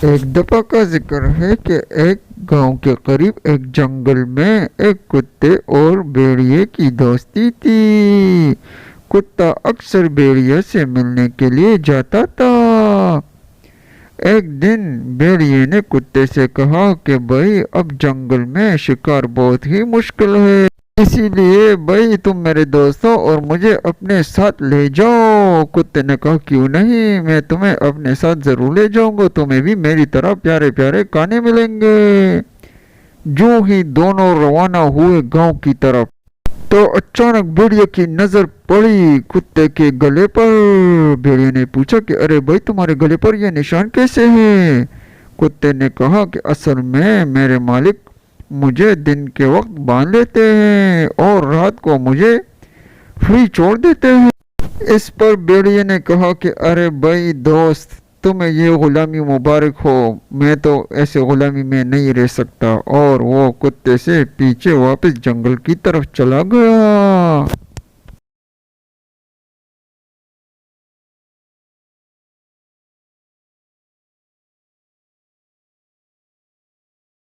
ایک دفعہ کا ذکر ہے کہ ایک گاؤں کے قریب ایک جنگل میں ایک کتے اور بھیڑیے کی دوستی تھی۔ کتا اکثر بھیڑیے سے ملنے کے لیے جاتا تھا۔ ایک دن بھیڑیے نے کتے سے کہا کہ بھائی اب جنگل میں شکار بہت ہی مشکل ہے، اسی لیے بھائی تم میرے دوستوں اور مجھے اپنے ساتھ لے جاؤ۔ کتے نے کہا کیوں نہیں، میں تمہیں اپنے ساتھ ضرور لے جاؤں گا، تمہیں بھی میری طرح پیارے پیارے کانے ملیں گے۔ جو ہی دونوں روانہ ہوئے گاؤں کی طرف تو اچانک بھیڑیے کی نظر پڑی کتے کے گلے پر۔ بھیڑیے نے پوچھا کہ ارے بھائی تمہارے گلے پر یہ نشان کیسے ہے؟ کتے نے کہا کہ اصل میں میرے مالک مجھے دن کے وقت باندھ لیتے ہیں اور رات کو مجھے فری چھوڑ دیتے ہیں۔ اس پر بھیڑیے نے کہا کہ ارے بھائی دوست تمہیں یہ غلامی مبارک ہو، میں تو ایسے غلامی میں نہیں رہ سکتا، اور وہ کتے سے پیچھے واپس جنگل کی طرف چلا گیا۔